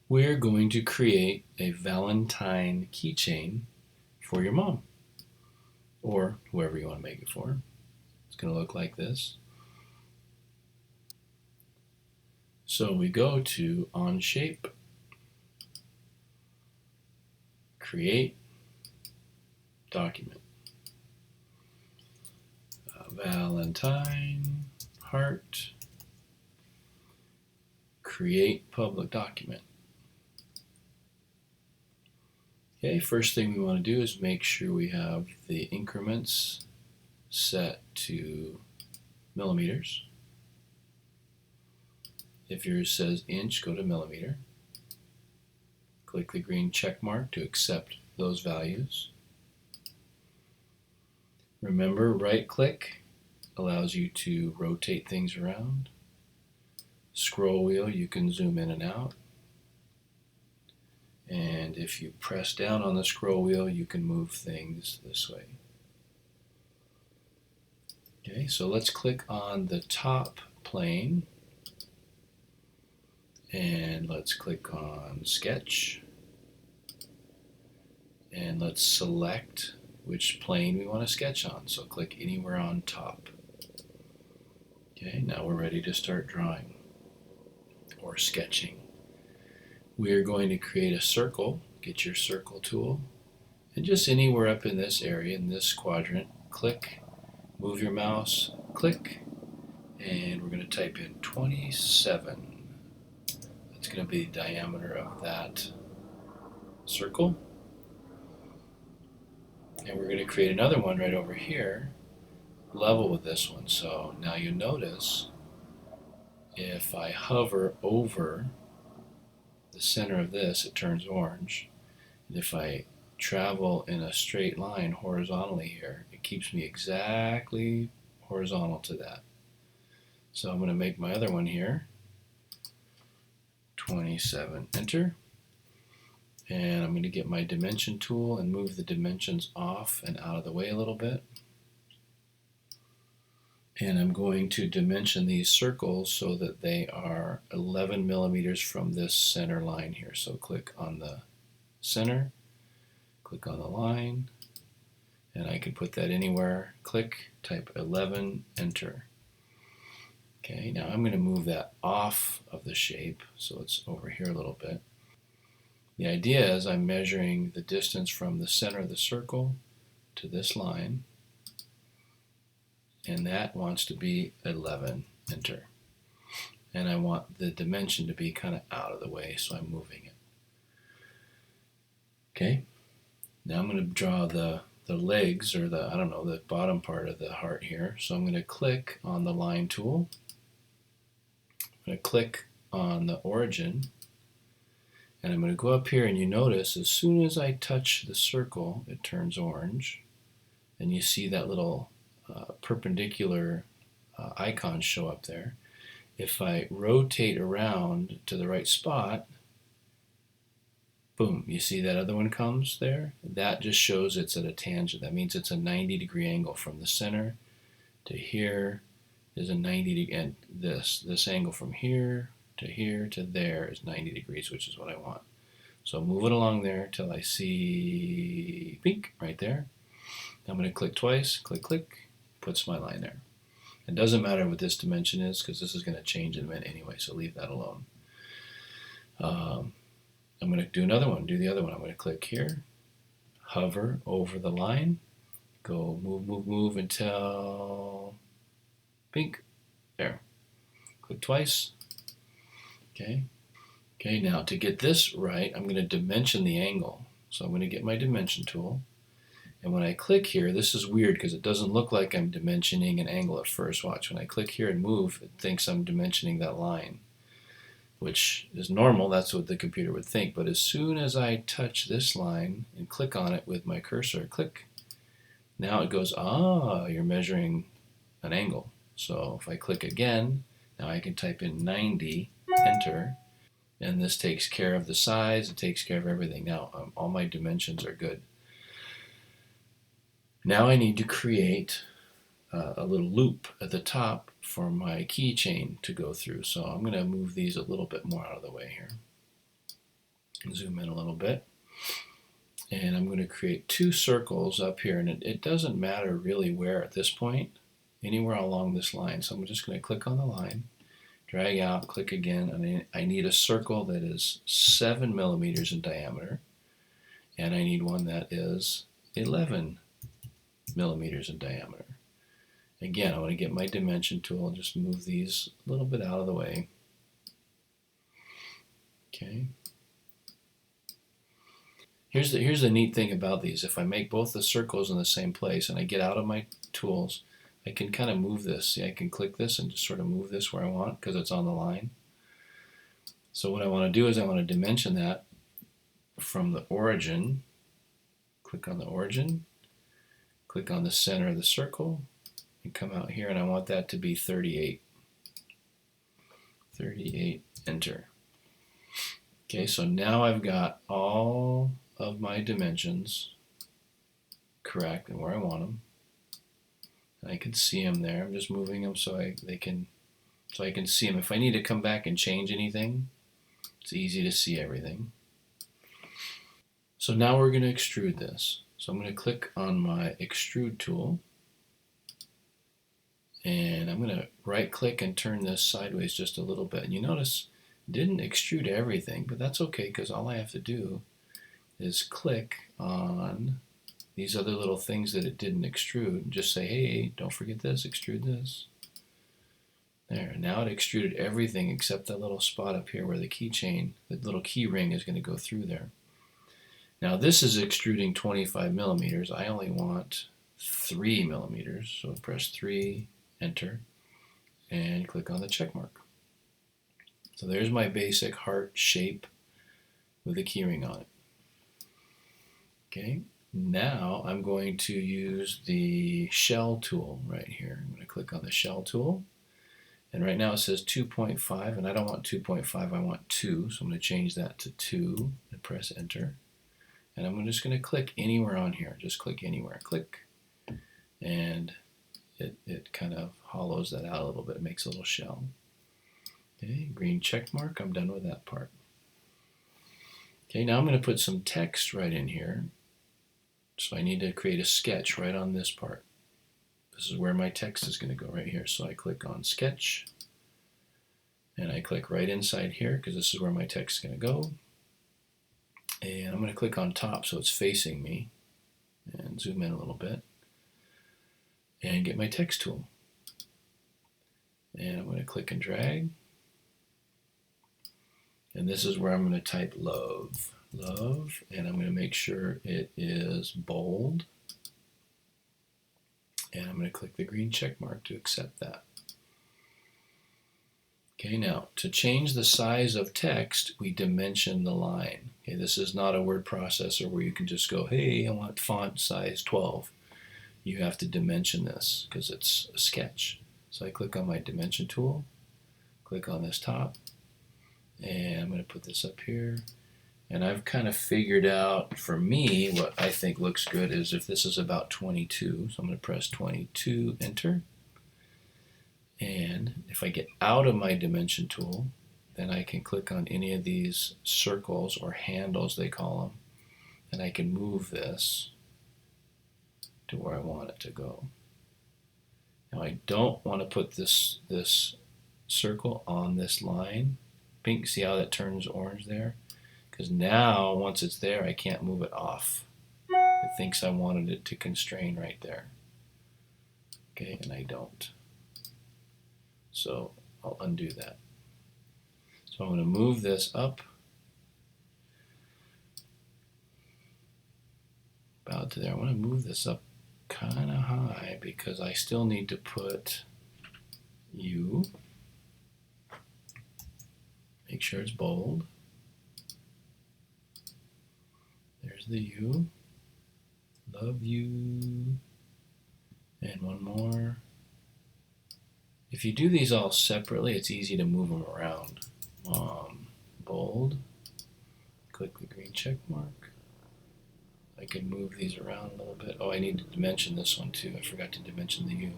We're going to create a Valentine keychain for your mom or whoever you want to make it for. It's going to look like this. So we go to On Shape, Create, Document. Valentine, Heart, Create Public Document. Okay, first thing we want to do is make sure we have the increments set to millimeters. If yours says inch, go to millimeter. Click the green check mark to accept those values. Remember, right click allows you to rotate things around. Scroll wheel, you can zoom in and out. And if you press down on the scroll wheel, you can move things this way. Okay, so let's click on the top plane. And let's click on Sketch. And let's select which plane we want to sketch on. So click anywhere on top. Okay, now we're ready to start drawing or sketching. We are going to create a circle. Get your circle tool. And just anywhere up in this area, in this quadrant, click, move your mouse, click, and we're going to type in 27. That's going to be the diameter of that circle. And we're going to create another one right over here, level with this one. So now you notice if I hover over the center of this, it turns orange. And if I travel in a straight line horizontally here, it keeps me exactly horizontal to that. So I'm going to make my other one here, 27, enter. And I'm going to get my dimension tool and move the dimensions off and out of the way a little bit. And I'm going to dimension these circles so that they are 11 millimeters from this center line here. So click on the center, click on the line, and I can put that anywhere. Click, type 11, enter. Okay, now I'm going to move that off of the shape so it's over here a little bit. The idea is I'm measuring the distance from the center of the circle to this line, and that wants to be 11, enter. And I want the dimension to be kind of out of the way, so I'm moving it. Okay, now I'm going to draw the legs, or the bottom part of the heart here. So I'm going to click on the line tool. I'm going to click on the origin. And I'm going to go up here, and you notice as soon as I touch the circle, it turns orange. And you see that little perpendicular icon show up there. If I rotate around to the right spot, boom, you see that other one comes there? That just shows it's at a tangent. That means it's a 90-degree angle from the center to here is a 90 degree, and this angle from here to there is 90 degrees, which is what I want. So move it along there till I see pink right there. I'm going to click twice, click, puts my line there. It doesn't matter what this dimension is because this is going to change in a minute anyway, so leave that alone. I'm going to do another one, do the other one. I'm going to click here, hover over the line, go move until pink, there. Click twice. Okay, now to get this right, I'm going to dimension the angle. So I'm going to get my dimension tool. And when I click here, this is weird because it doesn't look like I'm dimensioning an angle at first. Watch, when I click here and move, it thinks I'm dimensioning that line, which is normal. That's what the computer would think. But as soon as I touch this line and click on it with my cursor, click, now it goes, you're measuring an angle. So if I click again, now I can type in 90, enter, and this takes care of the size, it takes care of everything. Now all my dimensions are good. Now I need to create a little loop at the top for my keychain to go through. So I'm going to move these a little bit more out of the way here. Zoom in a little bit. And I'm going to create two circles up here, and it doesn't matter really where at this point, anywhere along this line. So I'm just going to click on the line, drag out, click again, and I need a circle that is 7 millimeters in diameter, and I need one that is 11 millimeters in diameter. Again, I want to get my dimension tool and just move these a little bit out of the way. Okay. Here's the neat thing about these. If I make both the circles in the same place and I get out of my tools, I can kind of move this. See, I can click this and just sort of move this where I want because it's on the line. So what I want to do is I want to dimension that from the origin. Click on the origin, click on the center of the circle, and come out here, and I want that to be 38. 38, enter. Okay, so now I've got all of my dimensions correct and where I want them. And I can see them there. I'm just moving them so I can see them. If I need to come back and change anything, it's easy to see everything. So now we're going to extrude this. So I'm going to click on my extrude tool, and I'm going to right click and turn this sideways just a little bit. And you notice it didn't extrude everything, but that's okay because all I have to do is click on these other little things that it didn't extrude and just say, hey, don't forget this, extrude this. There, now it extruded everything except that little spot up here where the keychain, the little key ring is going to go through there. Now this is extruding 25 millimeters. I only want 3 millimeters, so press 3, enter, and click on the check mark. So there's my basic heart shape with a keyring on it. Okay, now I'm going to use the shell tool right here. I'm going to click on the shell tool, and right now it says 2.5, and I don't want 2.5, I want 2, so I'm going to change that to 2 and press enter. And I'm just going to click anywhere on here, just click anywhere, click, and it kind of hollows that out a little bit, it makes a little shell. Okay, green check mark, I'm done with that part. Okay, now I'm going to put some text right in here. So I need to create a sketch right on this part. This is where my text is going to go right here. So I click on sketch, and I click right inside here because this is where my text is going to go. And I'm going to click on top so it's facing me, and zoom in a little bit, and get my text tool. And I'm going to click and drag. And this is where I'm going to type love, and I'm going to make sure it is bold. And I'm going to click the green check mark to accept that. Okay, now to change the size of text, we dimension the line. Okay, this is not a word processor where you can just go, hey, I want font size 12. You have to dimension this because it's a sketch. So I click on my dimension tool, click on this top, and I'm going to put this up here. And I've kind of figured out, for me, what I think looks good is if this is about 22. So I'm going to press 22, enter. And if I get out of my dimension tool, then I can click on any of these circles or handles, they call them, and I can move this to where I want it to go. Now I don't want to put this circle on this line. Pink, see how that turns orange there? Because now, once it's there, I can't move it off. It thinks I wanted it to constrain right there. Okay, and I don't. So I'll undo that. So I'm going to move this up about to there. I want to move this up kind of high because I still need to put U. Make sure it's bold. There's the U. Love you. And one more. If you do these all separately, it's easy to move them around. Bold. Click the green check mark. I can move these around a little bit. Oh, I need to dimension this one too. I forgot to dimension the U.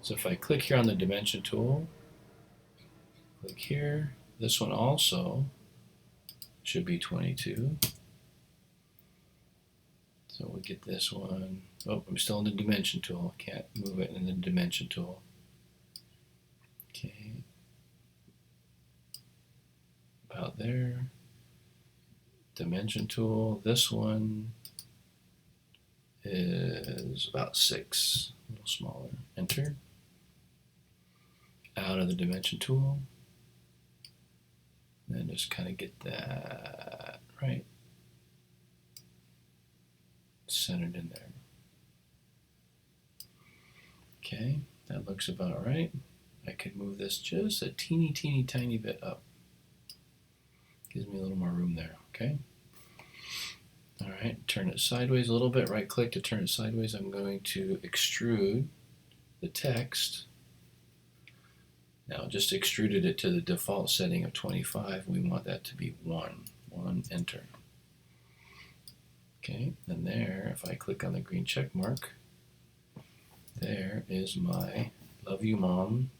So if I click here on the dimension tool, click here. This one also, should be 22. So we'll get this one. Oh, I'm still in the dimension tool. Can't move it in the dimension tool. Okay. About there. Dimension tool. This one is about 6. A little smaller. Enter. Out of the dimension tool. And then just kind of get that right. Centered in there. Okay, that looks about right. I could move this just a teeny tiny bit up. Gives me a little more room there, okay? All right, turn it sideways a little bit. Right click to turn it sideways. I'm going to extrude the text. Now just extruded it to the default setting of 25. We want that to be 1. Enter. Okay, and there, if I click on the green check mark, there is my Love You Mom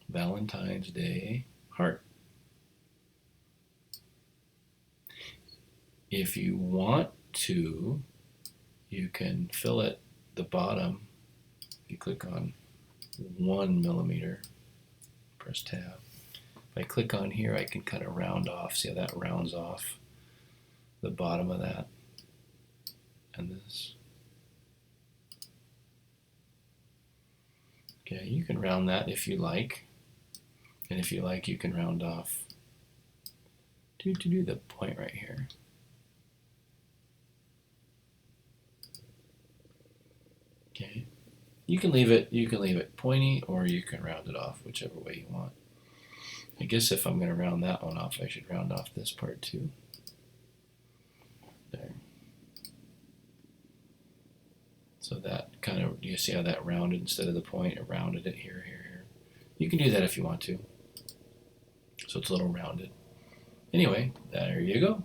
Valentine's Day heart. If you want to, you can fill it the bottom. If you click on 1 millimeter, press tab. If I click on here, I can kind of round off. See how that rounds off the bottom of that. And this. Okay, you can round that if you like. And if you like, you can round off to do the point right here. Okay. You can leave it pointy, or you can round it off, whichever way you want. I guess if I'm going to round that one off, I should round off this part too. There. So that kind of, you see how that rounded instead of the point, it rounded it here. You can do that if you want to. So it's a little rounded. Anyway, there you go.